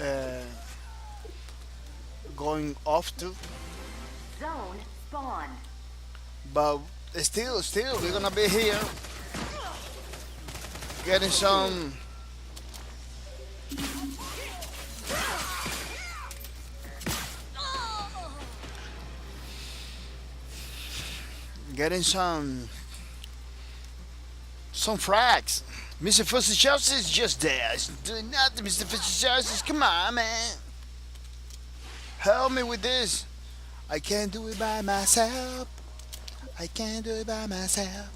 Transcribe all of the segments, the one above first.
uh, going off to. Zone spawned. But still, we're gonna be here getting some. Getting some frags. Mr. Fussy Justice is just there. He's doing nothing, Mr. Fussy Justice. Come on, man. Help me with this. I can't do it by myself. I can't do it by myself.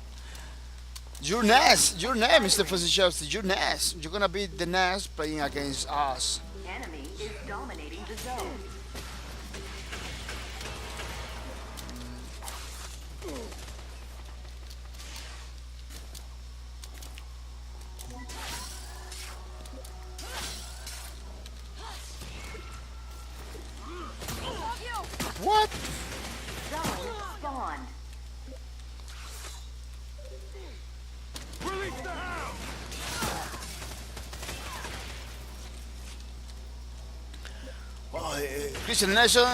You're Nas. You're Nas, Mr. Fussy Justice. You're Nas. You're gonna be the Nas playing against us. Enemy is dominating the zone. What? Zone spawned. Release the hound! Oh, Christian Nation,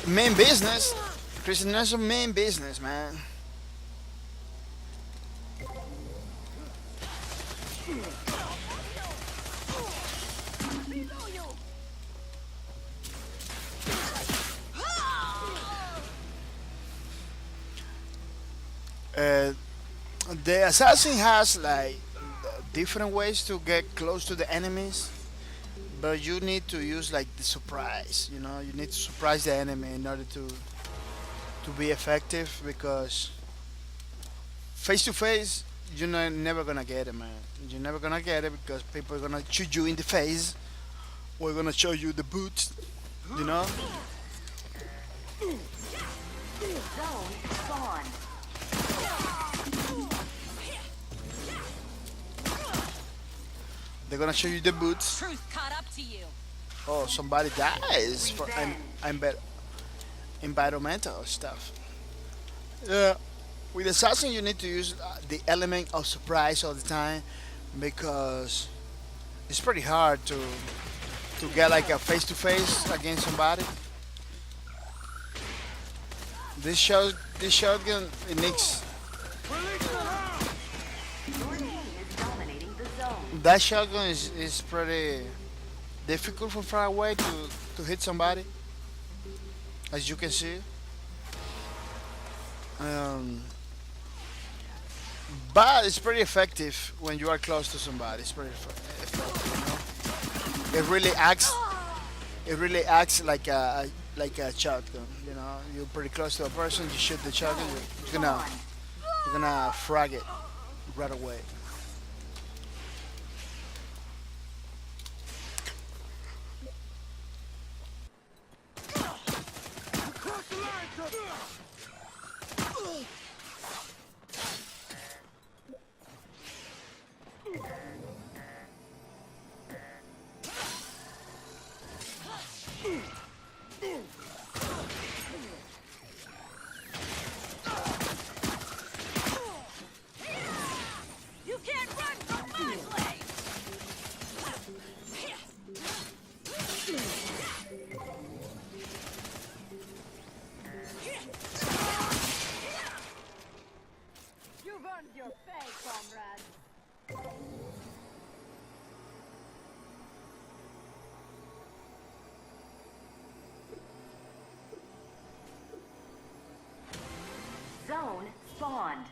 main business. Christian Nation, main business, man. Uh, the assassin has like different ways to get close to the enemies, but you need to use like the surprise. You know, you need to surprise the enemy in order to be effective because face to face you're never gonna get it, man. You're never gonna get it because people are gonna shoot you in the face or gonna show you the boots. You know. Zone spawned. They're gonna show you the boots. Truth caught up to you. Oh, somebody dies for Revenge. environmental stuff. Yeah, with assassin you need to use the element of surprise all the time because it's pretty hard to get like a face to face against somebody. This shotgun it needs Release the hound! Your team is dominating the zone. that shotgun is pretty difficult from far away to hit somebody, as you can see. Um, but it's pretty effective when you are close to somebody. It's pretty effective. You know? It really acts like a shotgun. You know, you're pretty close to a person. You shoot the shotgun. You're gonna frag it right away. Cross the line, sir! You can't run from my blade. You've earned your pay, comrade. Zone spawned.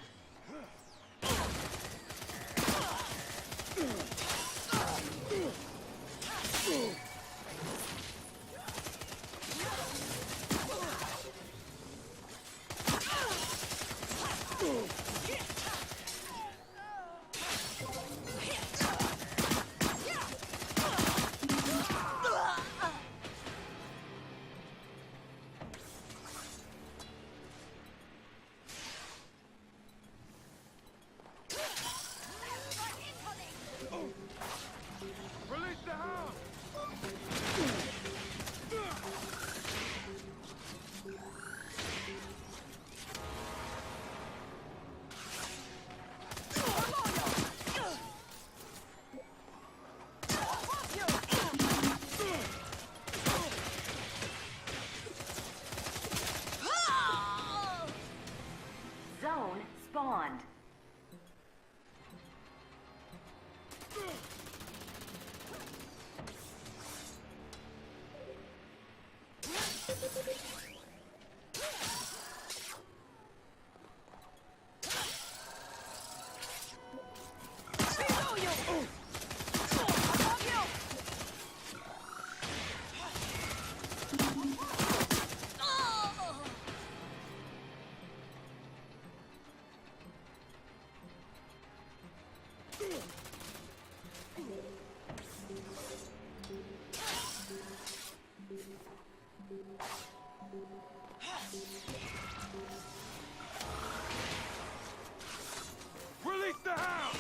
Release the hound!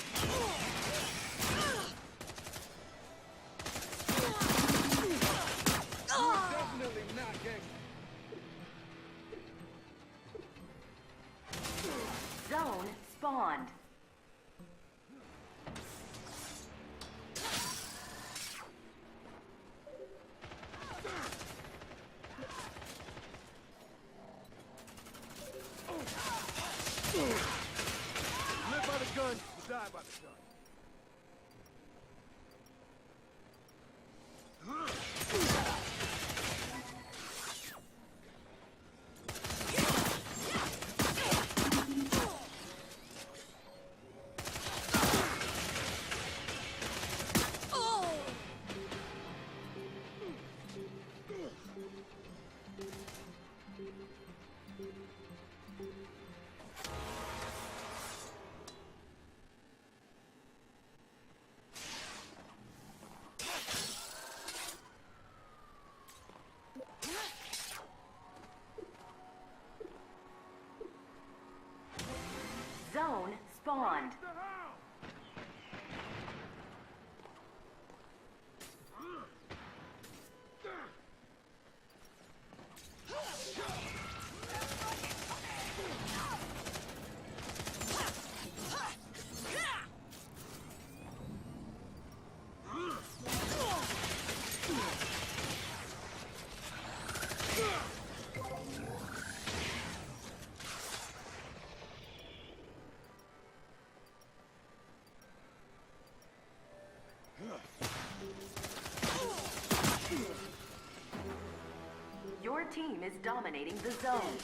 You're definitely not gangster. Zone spawned. Live by the gun, you die by the gun. Zone spawned. The hound! Your team is dominating the zone.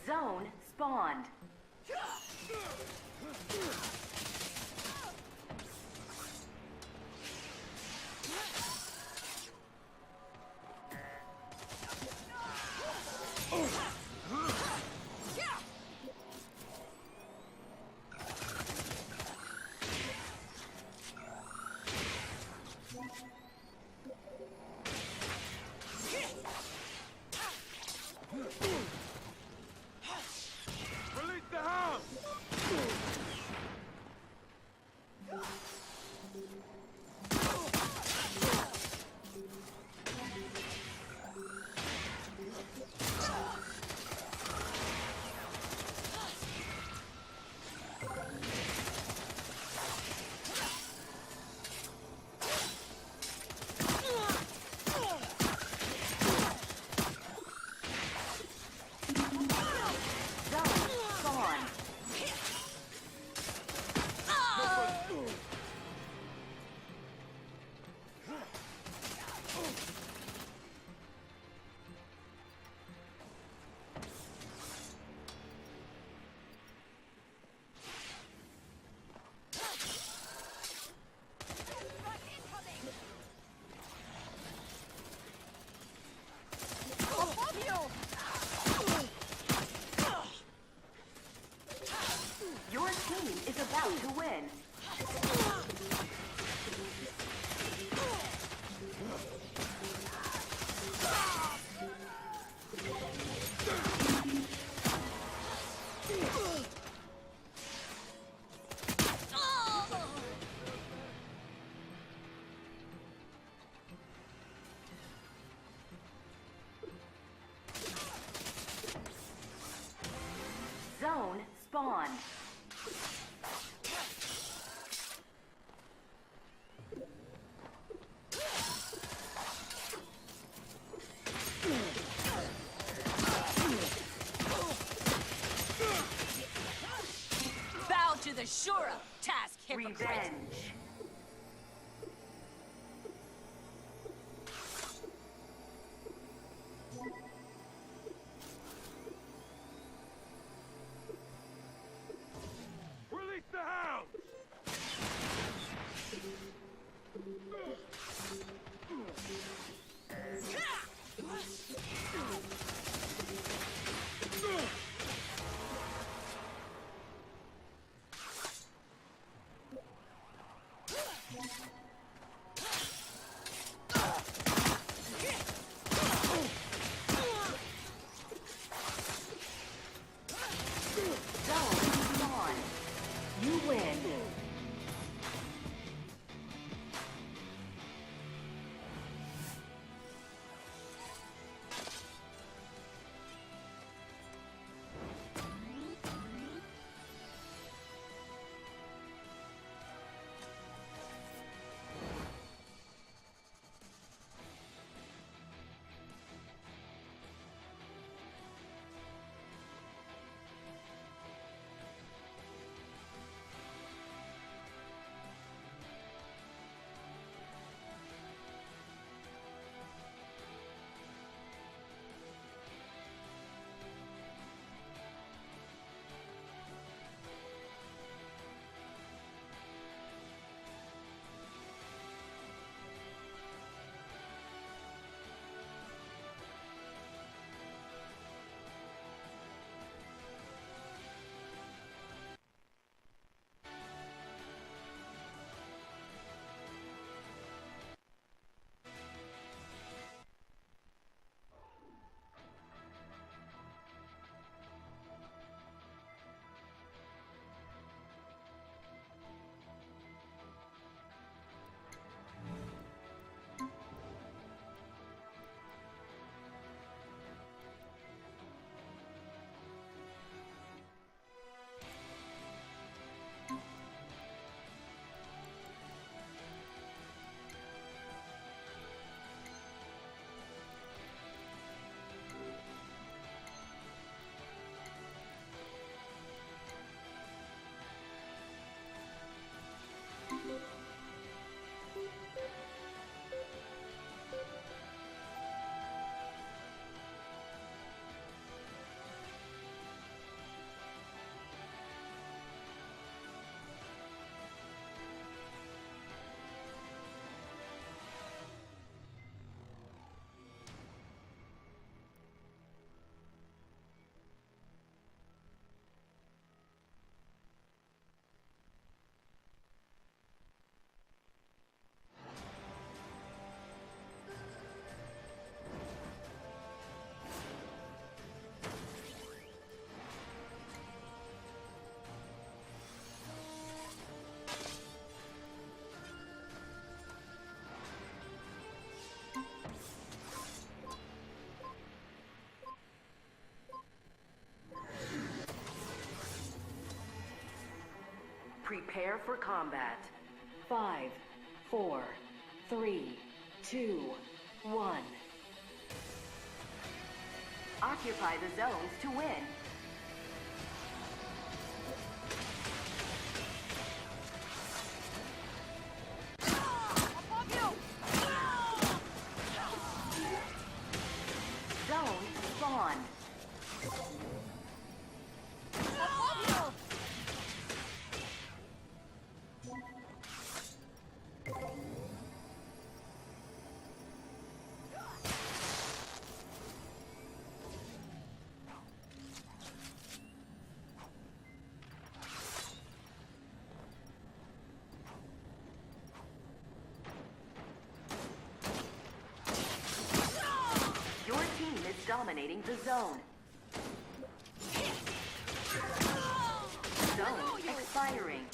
Zone spawned. Release the hound! Zone spawned. Your team is about to win. Zone spawned. Bow to the Shura. Task hypocrite. Revenge. Release the hound! Zone spawn. You win. Prepare for combat. 5, 4, 3, 2, 1. Occupy the zones to win. Zone spawn. Your team is dominating the zone. Zone expiring.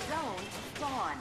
Zone spawn.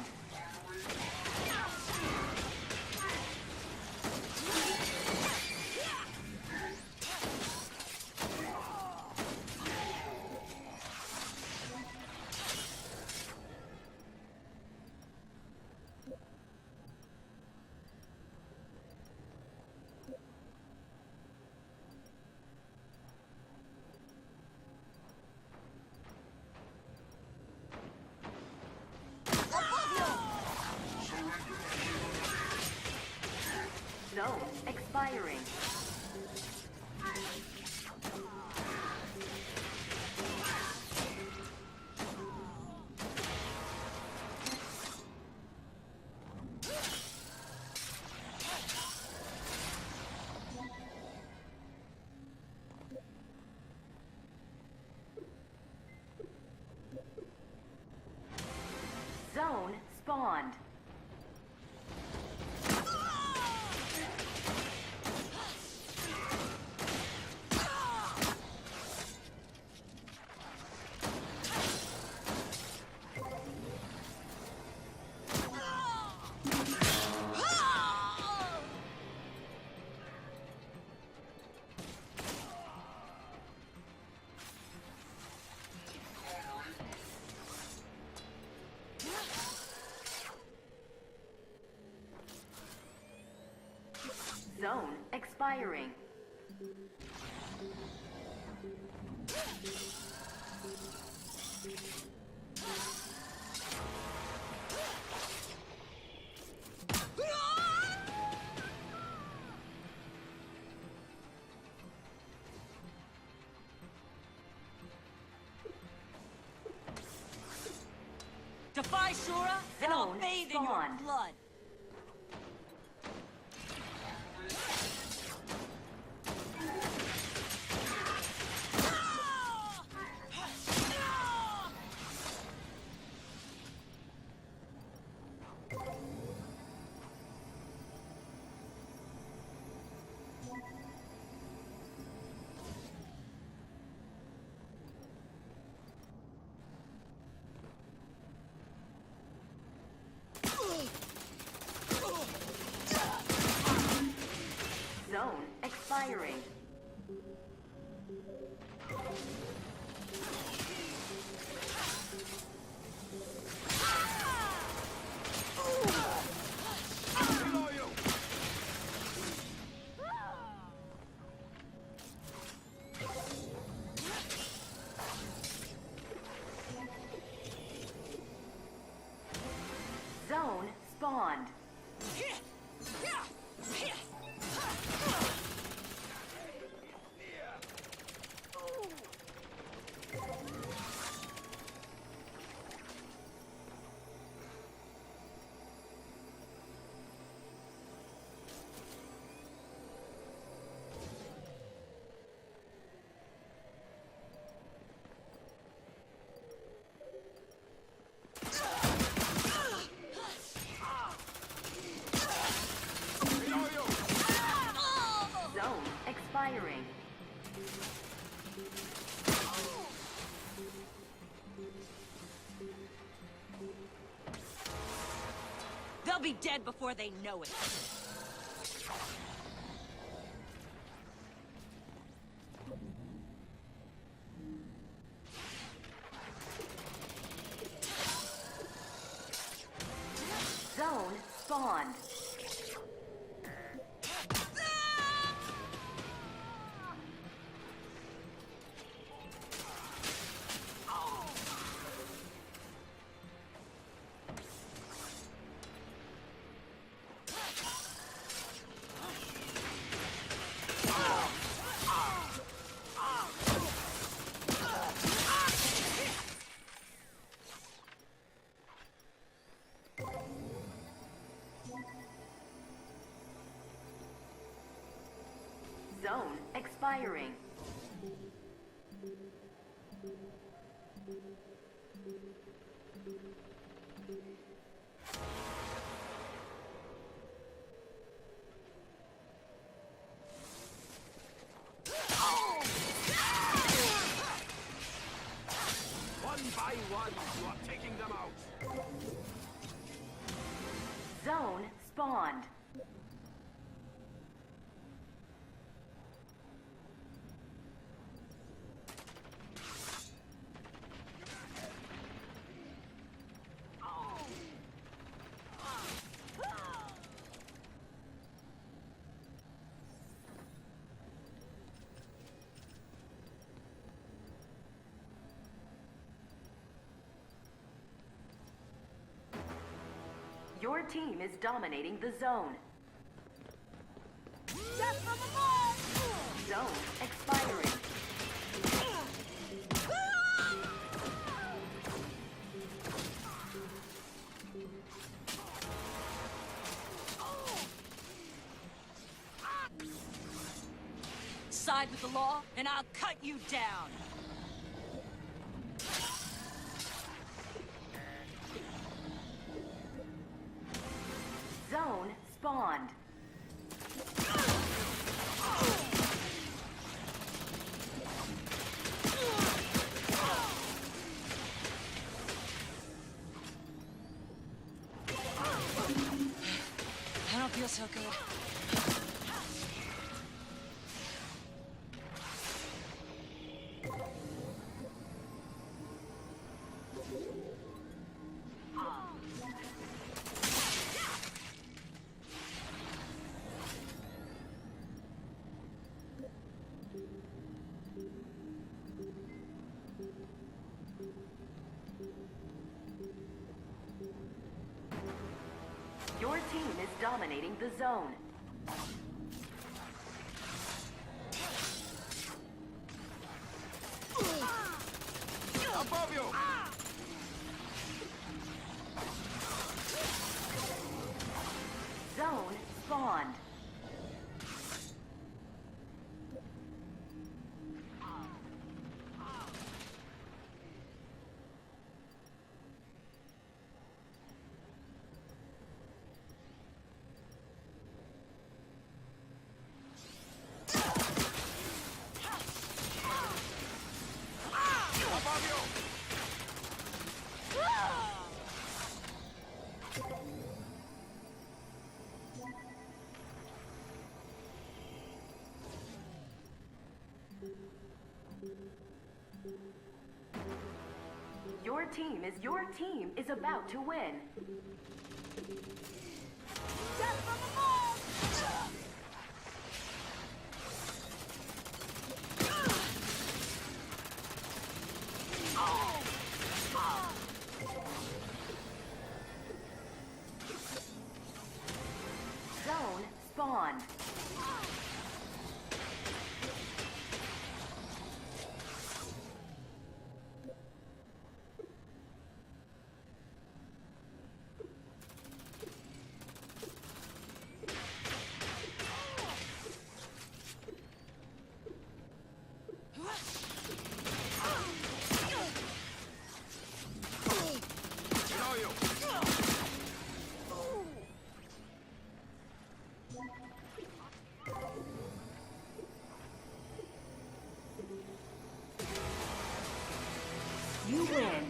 Zone expiring. Defy Shura, and I'll Zone bathe in your spawned. blood. Zone expiring. Below you! Zone spawned. Below you! Zone expiring. They'll be dead before they know it. Zone spawned. Zone expiring. One by one, you are taking them out. Zone spawned. Your team is dominating the zone. Death from above! Zone expiring. Side with the law, and I'll cut you down. Zone spawned. I don't feel so good. team is dominating the zone. Above you! Zone spawned. Above you! Your team is about to win. Death from above! Zone spawned. Below you! You win.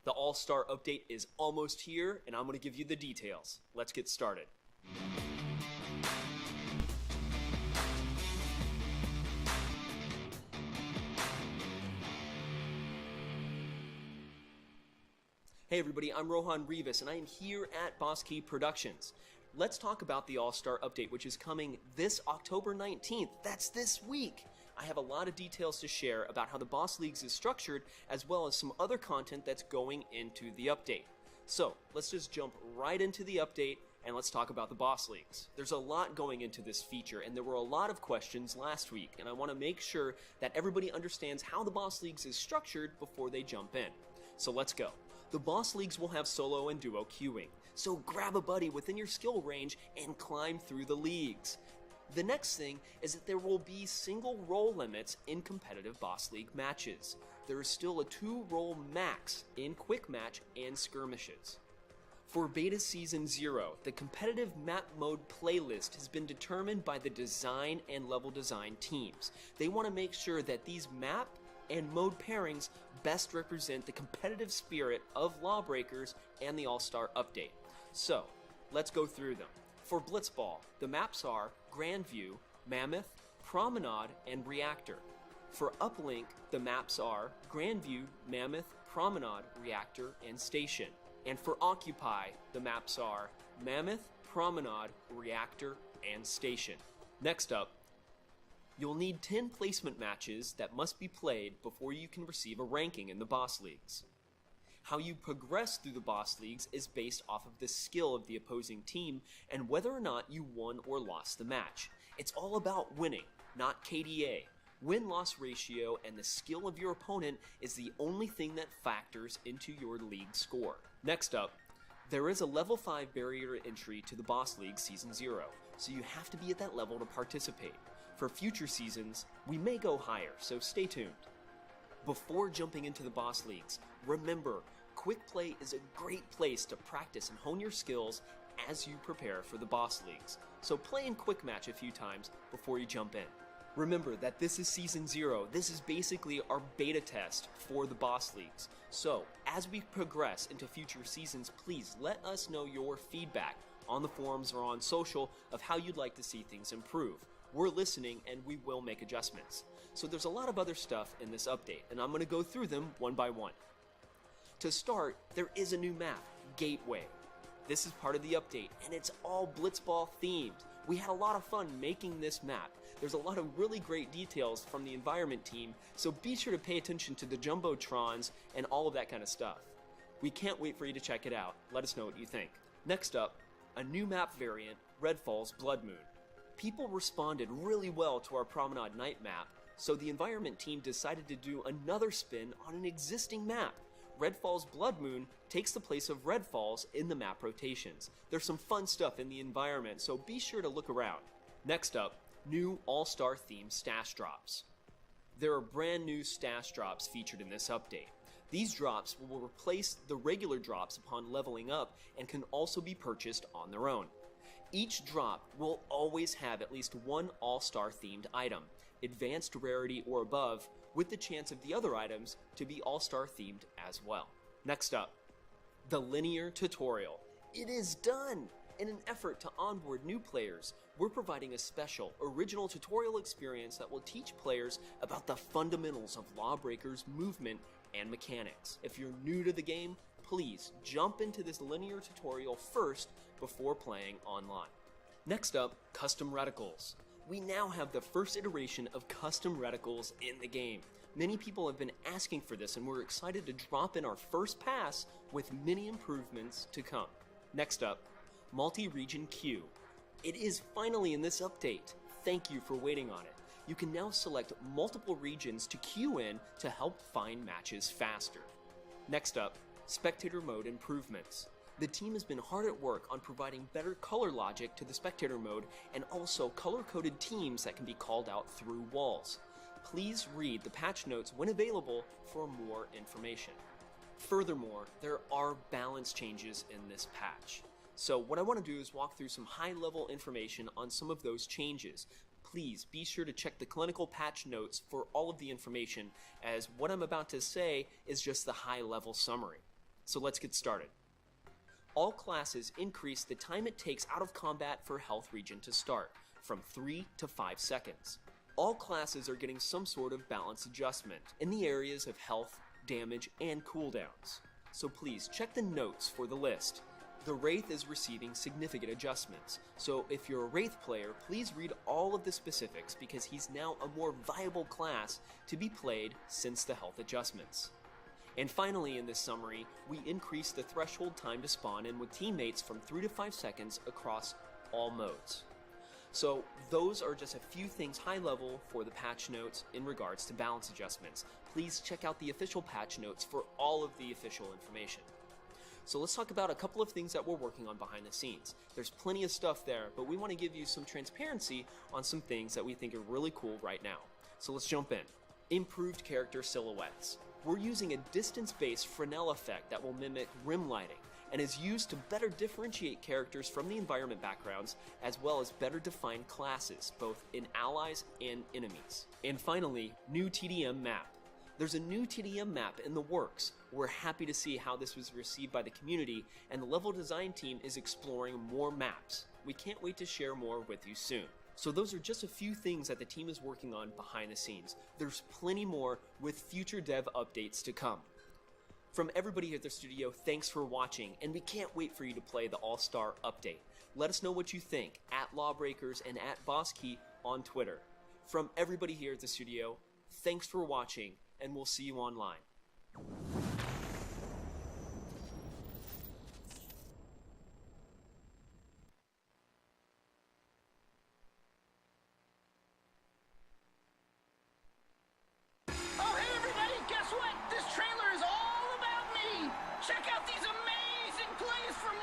The All-Star update is almost here, and I'm going to give you the details. Let's get started. Hey everybody, I'm Rohan Rivas, and I am here at Boss Key Productions. Let's talk about the All-Star update, which is coming this October 19th. That's this week. I have a lot of details to share about how the Boss Leagues is structured, as well as some other content that's going into the update. So, let's just jump right into the update And let's talk about the boss leagues. There's a lot going into this feature, and there were a lot of questions last week, and I want to make sure that everybody understands how the boss leagues is structured before they jump in. So let's go. The boss leagues will have solo and duo queuing, so grab a buddy within your skill range and climb through the leagues. The next thing is that there will be single role limits in competitive boss league matches. There is still a 2-role max in quick match and skirmishes. For Beta Season 0, the competitive map mode playlist has been determined by the design and level design teams. They want to make sure that these map and mode pairings best represent the competitive spirit of Lawbreakers and the All-Star update. So, let's go through them. For Blitzball, the maps are Grandview, Mammoth, Promenade, and Reactor. For Uplink, the maps are Grandview, Mammoth, Promenade, Reactor, and Station. And for Occupy, the maps are Mammoth, Promenade, Reactor, and Station. Next up, you'll need 10 placement matches that must be played before you can receive a ranking in the boss leagues. How you progress through the boss leagues is based off of the skill of the opposing team and whether or not you won or lost the match. It's all about winning, not KDA. Win-loss ratio and the skill of your opponent is the only thing that factors into your league score. Next up, there is a level 5 barrier to entry to the boss league Season 0, so you have to be at that level to participate. For future seasons, we may go higher, so stay tuned. Before jumping into the boss leagues, remember, Quick Play is a great place to practice and hone your skills as you prepare for the boss leagues, so play in Quick Match a few times before you jump in. Remember that this is Season 0, this is basically our beta test for the boss leagues, so as we progress into future seasons, please let us know your feedback on the forums or on social of how you'd like to see things improve. We're listening and we will make adjustments. So there's a lot of other stuff in this update, and I'm going to go through them one by one. To start, there is a new map, Gateway. This is part of the update, and it's all Blitzball themed. We had a lot of fun making this map. There's a lot of really great details from the environment team, so be sure to pay attention to the Jumbotrons and all of that kind of stuff. We can't wait for you to check it out. Let us know what you think. Next up, a new map variant, Redfall's Blood Moon. People responded really well to our Promenade Night map, so the environment team decided to do another spin on an existing map. Redfall's Blood Moon takes the place of Redfall's in the map rotations. There's some fun stuff in the environment, so be sure to look around. Next up, new All-Star themed stash drops. There are brand new stash drops featured in this update. These drops will replace the regular drops upon leveling up and can also be purchased on their own. Each drop will always have at least one All-Star themed item, advanced rarity or above, with the chance of the other items to be All-Star themed as well. Next up, the linear tutorial. It is done! In an effort to onboard new players, we're providing a special, original tutorial experience that will teach players about the fundamentals of Lawbreakers movement and mechanics. If you're new to the game, please jump into this linear tutorial first before playing online. Next up, custom reticles. We now have the first iteration of custom reticles in the game. Many people have been asking for this, and we're excited to drop in our first pass with many improvements to come. Next up, multi-region queue. It is finally in this update. Thank you for waiting on it. You can now select multiple regions to queue in to help find matches faster. Next up, spectator mode improvements. The team has been hard at work on providing better color logic to the spectator mode and also color-coded teams that can be called out through walls. Please read the patch notes when available for more information. Furthermore, there are balance changes in this patch. So what I want to do is walk through some high-level information on some of those changes. Please be sure to check the clinical patch notes for all of the information, as what I'm about to say is just the high-level summary. So let's get started. All classes increase the time it takes out of combat for health regen to start, from 3 to 5 seconds. All classes are getting some sort of balance adjustment in the areas of health, damage, and cooldowns. So please check the notes for the list. The Wraith is receiving significant adjustments, so if you're a Wraith player, please read all of the specifics because he's now a more viable class to be played since the health adjustments. And finally, in this summary, we increased the threshold time to spawn in with teammates from 3 to 5 seconds across all modes. So those are just a few things high level for the patch notes in regards to balance adjustments. Please check out the official patch notes for all of the official information. So let's talk about a couple of things that we're working on behind the scenes. There's plenty of stuff there, but we want to give you some transparency on some things that we think are really cool right now. So let's jump in. Improved character silhouettes. We're using a distance-based Fresnel effect that will mimic rim lighting and is used to better differentiate characters from the environment backgrounds, as well as better define classes, both in allies and enemies. And finally, new TDM map. There's a new TDM map in the works. We're happy to see how this was received by the community, and the level design team is exploring more maps. We can't wait to share more with you soon. So those are just a few things that the team is working on behind the scenes. There's plenty more with future dev updates to come. From everybody here at the studio, thanks for watching, and we can't wait for you to play the All-Star Update. Let us know what you think at Lawbreakers and at BossKey on Twitter. From everybody here at the studio, thanks for watching, and we'll see you online. Oh, hey everybody, guess what? This trailer is all about me. Check out these amazing plays from